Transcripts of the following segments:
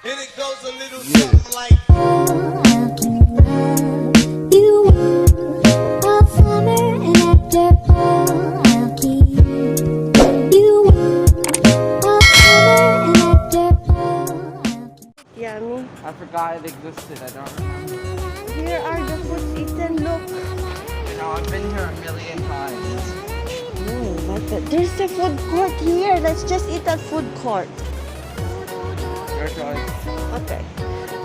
And it goes a little something like. You all summer and after I'll keep you all summer and after I'll keep. Yummy. I forgot it existed. I don't remember. Here are the foods eaten. Look. You know, I've been here a million times. Oh, like that. There's a food court here. Let's just eat at food court. Your choice. Okay.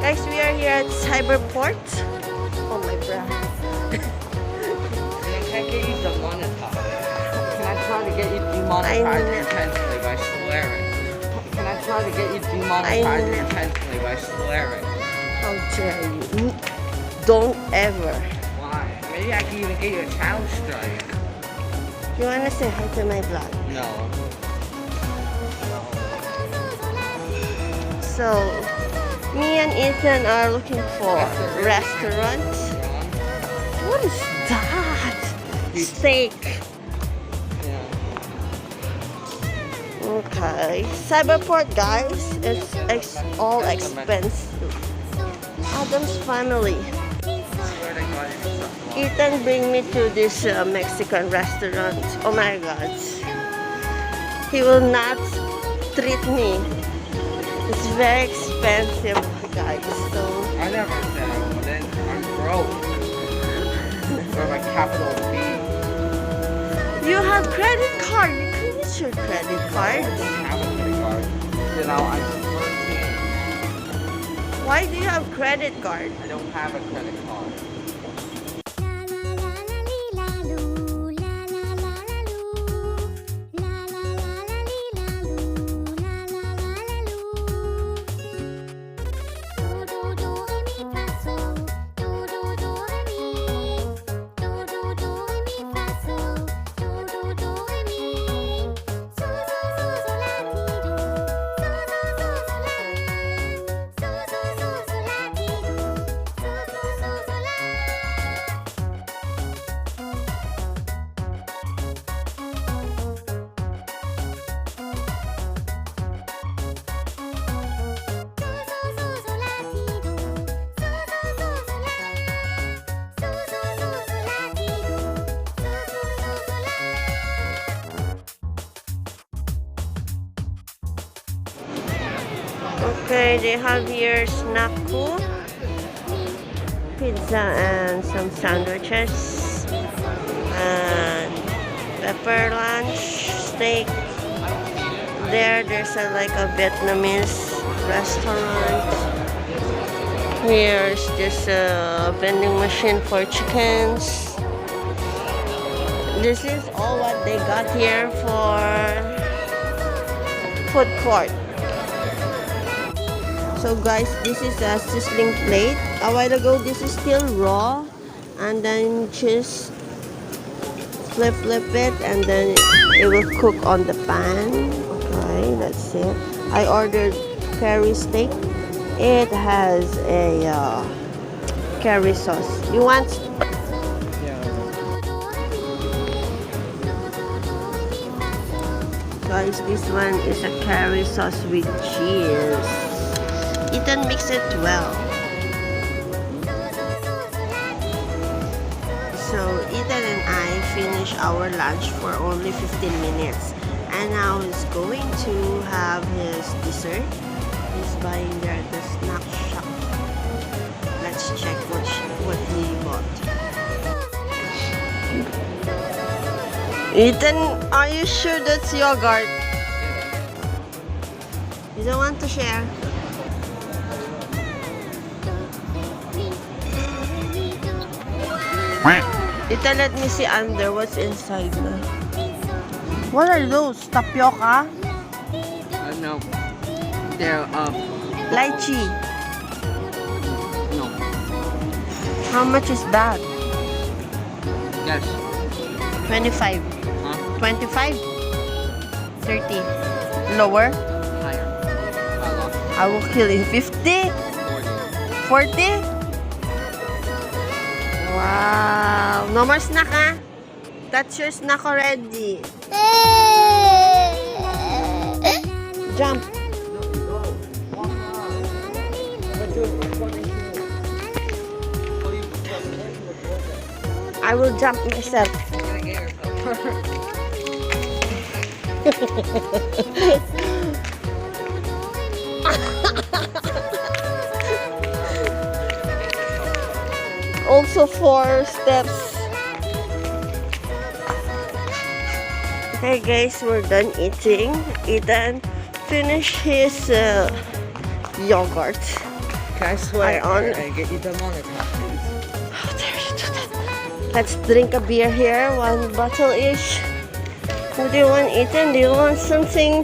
Guys, we are here at Cyberport. Oh my bra. Can I get you demonetized? Can I try to get you demonetized intentionally by swearing? Can I try to get you demonetized intentionally by swearing? How dare you? Don't ever. Why? Maybe I can even get you a channel strike. You wanna say hi to my vlog? No. So, me and Ethan are looking for That's a restaurant. What is that? Steak. Yeah. Okay. Cyberport, guys. It's all expensive. Adam's family. Swear to God, it's something wrong. Ethan bring me to this Mexican restaurant. Oh my God. He will not treat me. It's very expensive, guys. So I never said I wouldn't. I'm broke. Or my capital B. you have credit card. You can use your credit card. I don't have a credit card. You know, I'm 13. Why do you have credit card? I don't have a credit card. Okay, they have here snack-o, pizza and some sandwiches, and pepper lunch, steak. There's like a Vietnamese restaurant. Here's this vending machine for chickens. This is all what they got here for food court. So guys, this is a sizzling plate. A while ago, this is still raw, and then just flip it, and then it will cook on the pan. Okay, that's it. I ordered curry steak. It has a curry sauce. You want? Yeah. Guys, this one is a curry sauce with cheese. Ethan mix it well. So Ethan and I finished our lunch for only 15 minutes, and now he's going to have his dessert. He's buying there at the snack shop. Let's check what he bought. Ethan, are you sure that's yogurt? You don't want to share? Ethan, let me see under what's inside. What are those? Tapioca? No. They're, Lychee. no. How much is that? Yes. 25. Huh? 25? 30. Lower? Higher. I will kill you. 50? 40? Wow. No more snack, ah? That's your snack already. Jump. jump myself. I'm gonna get yourself. Also 4 steps. Hey guys, we're done eating. Ethan finished his yogurt. Can I swear I on- I get you demonetized? How dare you do that? Let's drink a beer here, 1 bottle each. What do you want, Ethan? Do you want something?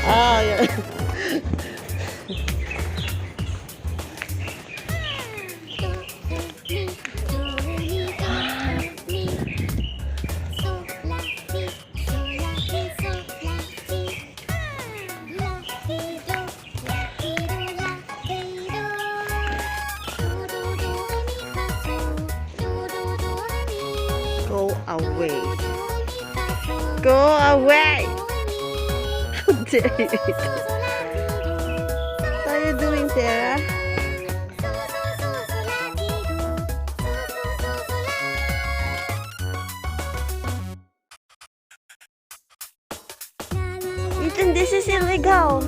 Oh, yeah. Go away. Go away! How dare you? What are you doing, Tara? Ethan, this is illegal.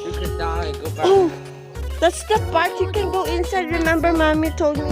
You could die, go back. Oh, that's the part you can go inside. Remember, mommy told me.